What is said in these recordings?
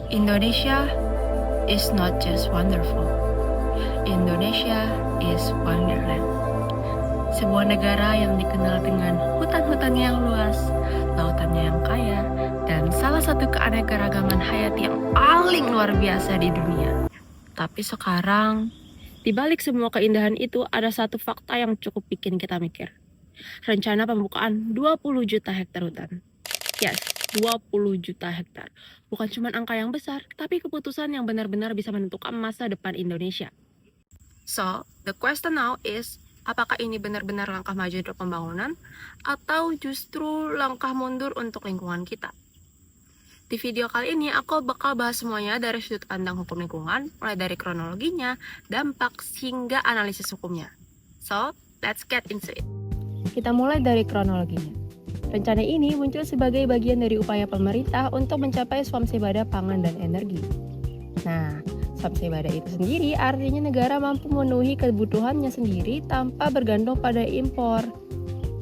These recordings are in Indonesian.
Indonesia is not just wonderful. Indonesia is wonderland. Sebuah negara yang dikenal dengan hutan-hutannya yang luas, lautannya yang kaya, dan salah satu keanekaragaman hayati yang paling luar biasa di dunia. Tapi sekarang, di balik semua keindahan itu ada satu fakta yang cukup bikin kita mikir. Rencana pembukaan 20 juta hektar hutan. Yes, 20 juta hektar. Bukan cuma angka yang besar, tapi keputusan yang benar-benar bisa menentukan masa depan Indonesia. So, the question now is, apakah ini benar-benar langkah maju untuk pembangunan, atau justru langkah mundur untuk lingkungan kita? Di video kali ini, aku bakal bahas semuanya dari sudut pandang hukum lingkungan, mulai dari kronologinya, dampak, hingga analisis hukumnya. So, let's get into it. Kita mulai dari kronologinya. Rencana ini muncul sebagai bagian dari upaya pemerintah untuk mencapai swasembada pangan dan energi. Nah, swasembada itu sendiri artinya negara mampu memenuhi kebutuhannya sendiri tanpa bergantung pada impor.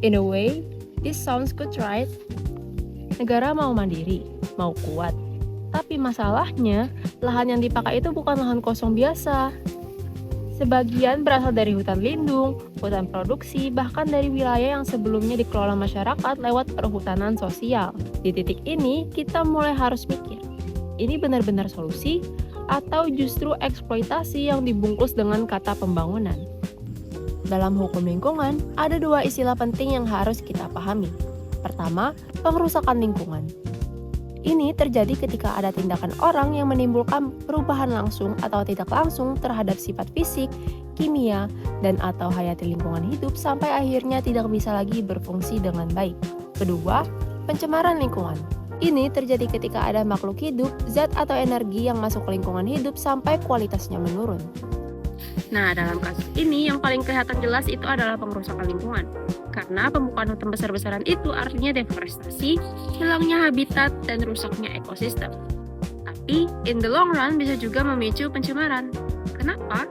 In a way, this sounds good, right? Negara mau mandiri, mau kuat. Tapi masalahnya, lahan yang dipakai itu bukan lahan kosong biasa. Sebagian berasal dari hutan lindung, hutan produksi, bahkan dari wilayah yang sebelumnya dikelola masyarakat lewat perhutanan sosial. Di titik ini, kita mulai harus mikir, ini benar-benar solusi atau justru eksploitasi yang dibungkus dengan kata pembangunan? Dalam hukum lingkungan, ada dua istilah penting yang harus kita pahami. Pertama, pengerusakan lingkungan. Ini terjadi ketika ada tindakan orang yang menimbulkan perubahan langsung atau tidak langsung terhadap sifat fisik, kimia, dan atau hayati lingkungan hidup sampai akhirnya tidak bisa lagi berfungsi dengan baik. Kedua, pencemaran lingkungan. Ini terjadi ketika ada makhluk hidup, zat atau energi yang masuk ke lingkungan hidup sampai kualitasnya menurun. Nah, dalam kasus ini yang paling kelihatan jelas itu adalah pengerusakan lingkungan. Karena pembukaan hutan besar-besaran itu artinya deforestasi, hilangnya habitat, dan rusaknya ekosistem. Tapi, in the long run bisa juga memicu pencemaran. Kenapa?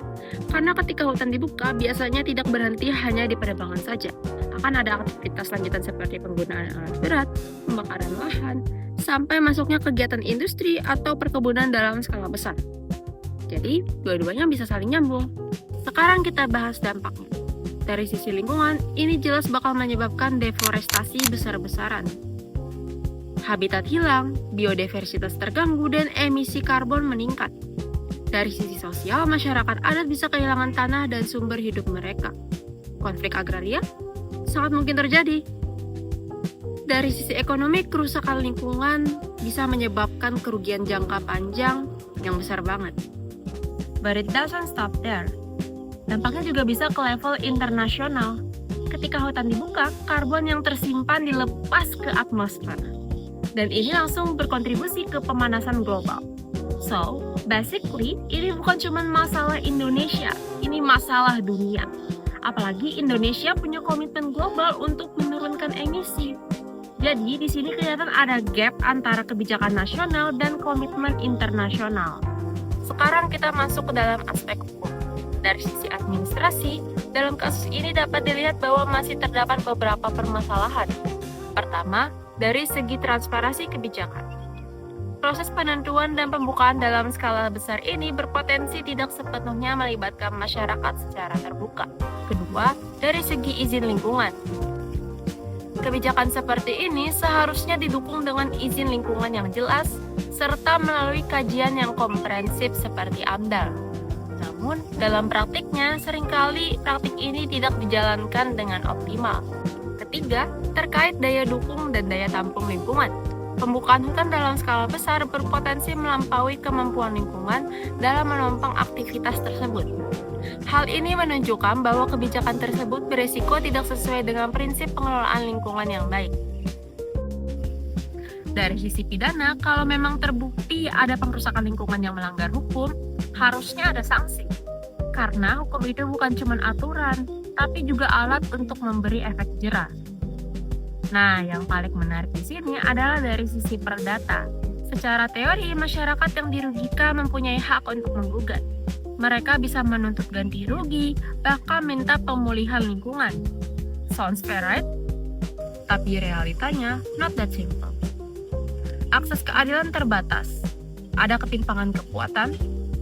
Karena ketika hutan dibuka, biasanya tidak berhenti hanya di penebangan saja. Akan ada aktivitas lanjutan seperti penggunaan alat berat, pembakaran lahan, sampai masuknya kegiatan industri atau perkebunan dalam skala besar. Jadi, dua-duanya bisa saling nyambung. Sekarang kita bahas dampaknya. Dari sisi lingkungan, ini jelas bakal menyebabkan deforestasi besar-besaran. Habitat hilang, biodiversitas terganggu, dan emisi karbon meningkat. Dari sisi sosial, masyarakat adat bisa kehilangan tanah dan sumber hidup mereka. Konflik agraria sangat mungkin terjadi. Dari sisi ekonomi, kerusakan lingkungan bisa menyebabkan kerugian jangka panjang yang besar banget. But it doesn't stop there. Dampaknya juga bisa ke level internasional. Ketika hutan dibuka, karbon yang tersimpan dilepas ke atmosfer. Dan ini langsung berkontribusi ke pemanasan global. So, basically, ini bukan cuma masalah Indonesia, ini masalah dunia. Apalagi Indonesia punya komitmen global untuk menurunkan emisi. Jadi, di sini kelihatan ada gap antara kebijakan nasional dan komitmen internasional. Sekarang kita masuk ke dalam aspek hukum. Dari sisi administrasi, dalam kasus ini dapat dilihat bahwa masih terdapat beberapa permasalahan. Pertama, dari segi transparansi kebijakan. Proses penentuan dan pembukaan dalam skala besar ini berpotensi tidak sepenuhnya melibatkan masyarakat secara terbuka. Kedua, dari segi izin lingkungan. Kebijakan seperti ini seharusnya didukung dengan izin lingkungan yang jelas, serta melalui kajian yang komprehensif seperti AMDAL. Namun, dalam praktiknya, seringkali praktik ini tidak dijalankan dengan optimal. Ketiga, terkait daya dukung dan daya tampung lingkungan. Pembukaan hutan dalam skala besar berpotensi melampaui kemampuan lingkungan dalam menopang aktivitas tersebut. Hal ini menunjukkan bahwa kebijakan tersebut beresiko tidak sesuai dengan prinsip pengelolaan lingkungan yang baik. Dari sisi pidana, kalau memang terbukti ada pengerusakan lingkungan yang melanggar hukum, harusnya ada sanksi. Karena hukum itu bukan cuma aturan, tapi juga alat untuk memberi efek jera. Nah, yang paling menarik di sini adalah dari sisi perdata. Secara teori, masyarakat yang dirugikan mempunyai hak untuk menggugat. Mereka bisa menuntut ganti rugi, bahkan minta pemulihan lingkungan. Sounds fair, right? Tapi realitanya, not that simple. Akses keadilan terbatas. ada ketimpangan kekuatan,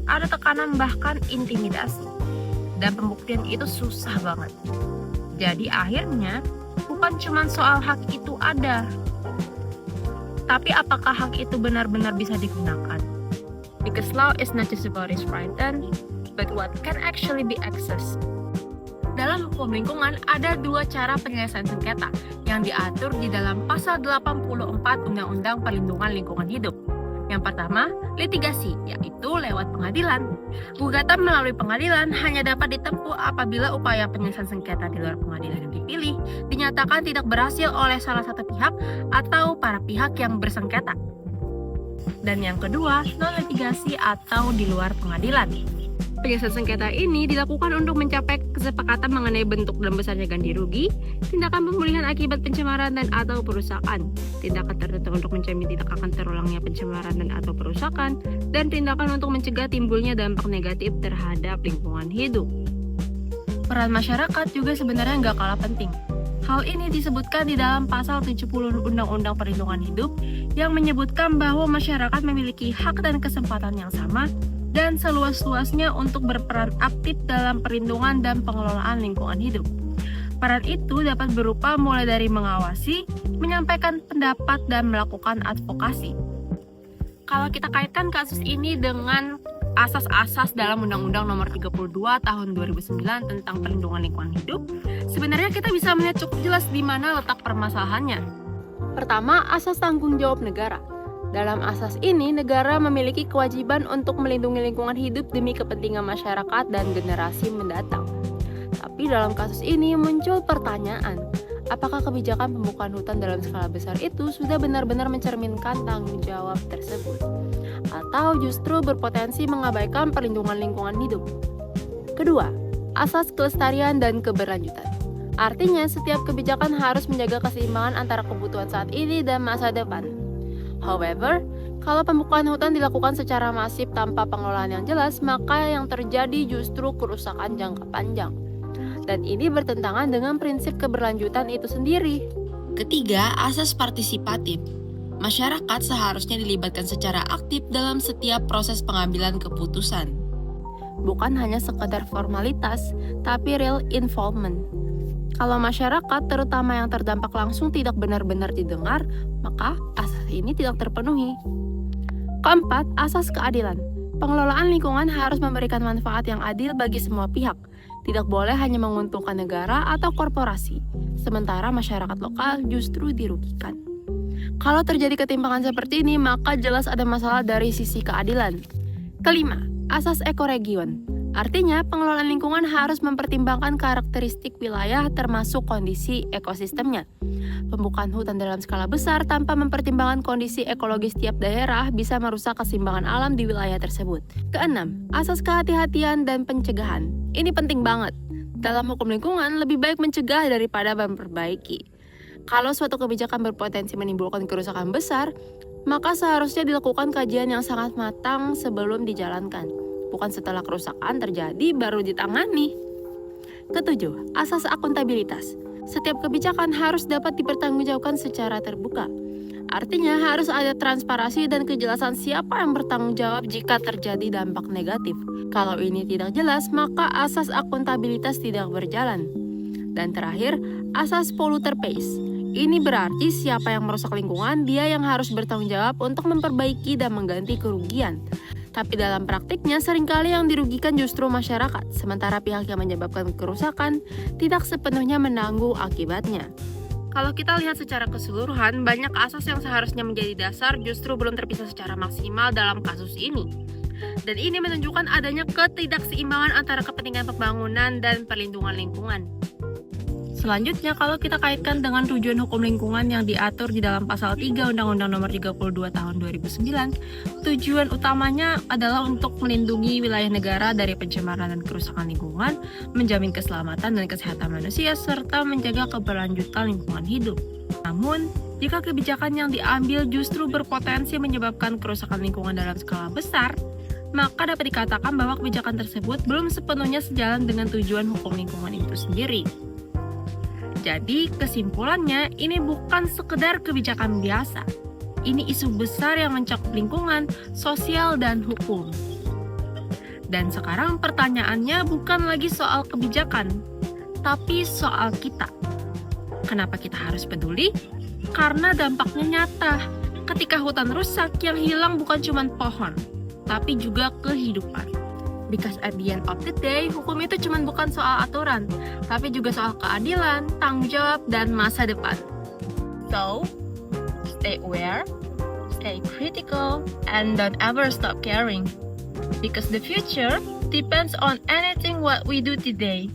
ada tekanan bahkan intimidasi. Dan pembuktian itu susah banget. Jadi akhirnya bukan cuma soal hak itu ada, tapi apakah hak itu benar-benar bisa digunakan? Because law is not just about its written, but what can actually be accessed. Dalam hukum lingkungan ada dua cara penyelesaian sengketa yang diatur di dalam pasal 84 Undang-Undang Perlindungan Lingkungan Hidup. Yang pertama, litigasi, yaitu lewat pengadilan. Gugatan melalui pengadilan hanya dapat ditempuh apabila upaya penyelesaian sengketa di luar pengadilan yang dipilih dinyatakan tidak berhasil oleh salah satu pihak atau para pihak yang bersengketa. Dan yang kedua, non-litigasi atau di luar pengadilan. Penyelesaian sengketa ini dilakukan untuk mencapai kesepakatan mengenai bentuk dan besarnya ganti rugi, tindakan pemulihan akibat pencemaran dan atau perusakan, tindakan tertentu untuk menjamin tidak akan terulangnya pencemaran dan atau perusakan, dan tindakan untuk mencegah timbulnya dampak negatif terhadap lingkungan hidup. Peran masyarakat juga sebenarnya nggak kalah penting. Hal ini disebutkan di dalam pasal 70 Undang-Undang Perlindungan Hidup yang menyebutkan bahwa masyarakat memiliki hak dan kesempatan yang sama dan seluas-luasnya untuk berperan aktif dalam perlindungan dan pengelolaan lingkungan hidup. Peran itu dapat berupa mulai dari mengawasi, menyampaikan pendapat, dan melakukan advokasi. Kalau kita kaitkan kasus ini dengan asas-asas dalam Undang-Undang Nomor 32 Tahun 2009 tentang perlindungan lingkungan hidup, sebenarnya kita bisa melihat cukup jelas di mana letak permasalahannya. Pertama, asas tanggung jawab negara. Dalam asas ini, negara memiliki kewajiban untuk melindungi lingkungan hidup demi kepentingan masyarakat dan generasi mendatang. Tapi dalam kasus ini muncul pertanyaan, apakah kebijakan pembukaan hutan dalam skala besar itu sudah benar-benar mencerminkan tanggung jawab tersebut? Atau justru berpotensi mengabaikan perlindungan lingkungan hidup? Kedua, asas kelestarian dan keberlanjutan. Artinya, setiap kebijakan harus menjaga keseimbangan antara kebutuhan saat ini dan masa depan. However, kalau pembukaan hutan dilakukan secara masif tanpa pengelolaan yang jelas, maka yang terjadi justru kerusakan jangka panjang. Dan ini bertentangan dengan prinsip keberlanjutan itu sendiri. Ketiga, asas partisipatif. Masyarakat seharusnya dilibatkan secara aktif dalam setiap proses pengambilan keputusan. Bukan hanya sekadar formalitas, tapi real involvement. Kalau masyarakat, terutama yang terdampak langsung, tidak benar-benar didengar, maka asas ini tidak terpenuhi. Keempat, asas keadilan. Pengelolaan lingkungan harus memberikan manfaat yang adil bagi semua pihak. Tidak boleh hanya menguntungkan negara atau korporasi, sementara masyarakat lokal justru dirugikan. Kalau terjadi ketimpangan seperti ini, maka jelas ada masalah dari sisi keadilan. Kelima, asas ekoregion. Artinya, pengelolaan lingkungan harus mempertimbangkan karakteristik wilayah termasuk kondisi ekosistemnya. Pembukaan hutan dalam skala besar tanpa mempertimbangkan kondisi ekologis tiap daerah bisa merusak keseimbangan alam di wilayah tersebut. Keenam, asas kehati-hatian dan pencegahan. Ini penting banget. Dalam hukum lingkungan, lebih baik mencegah daripada memperbaiki. Kalau suatu kebijakan berpotensi menimbulkan kerusakan besar, maka seharusnya dilakukan kajian yang sangat matang sebelum dijalankan. Bukan setelah kerusakan terjadi baru ditangani. Ketujuh, asas akuntabilitas. Setiap kebijakan harus dapat dipertanggungjawabkan secara terbuka. Artinya harus ada transparansi dan kejelasan siapa yang bertanggung jawab jika terjadi dampak negatif. Kalau ini tidak jelas, maka asas akuntabilitas tidak berjalan. Dan terakhir, asas polluter pays. Ini berarti siapa yang merusak lingkungan, dia yang harus bertanggung jawab untuk memperbaiki dan mengganti kerugian. Tapi dalam praktiknya seringkali yang dirugikan justru masyarakat, sementara pihak yang menyebabkan kerusakan tidak sepenuhnya menanggung akibatnya. Kalau kita lihat secara keseluruhan, banyak asas yang seharusnya menjadi dasar justru belum terpisah secara maksimal dalam kasus ini. Dan ini menunjukkan adanya ketidakseimbangan antara kepentingan pembangunan dan perlindungan lingkungan. Selanjutnya, kalau kita kaitkan dengan tujuan hukum lingkungan yang diatur di dalam pasal 3 Undang-Undang Nomor 32 Tahun 2009, tujuan utamanya adalah untuk melindungi wilayah negara dari pencemaran dan kerusakan lingkungan, menjamin keselamatan dan kesehatan manusia, serta menjaga keberlanjutan lingkungan hidup. Namun, jika kebijakan yang diambil justru berpotensi menyebabkan kerusakan lingkungan dalam skala besar, maka dapat dikatakan bahwa kebijakan tersebut belum sepenuhnya sejalan dengan tujuan hukum lingkungan itu sendiri. Jadi, kesimpulannya ini bukan sekedar kebijakan biasa, Ini isu besar yang mencakup lingkungan, sosial, dan hukum. Dan sekarang pertanyaannya bukan lagi soal kebijakan, tapi soal kita. Kenapa kita harus peduli? Karena dampaknya nyata. Ketika hutan rusak, yang hilang bukan cuma pohon, tapi juga kehidupan. Because at the end of the day, hukum itu cuma bukan soal aturan, tapi juga soal keadilan, tanggung jawab, dan masa depan. So, stay aware, stay critical, and don't ever stop caring. Because the future depends on anything what we do today.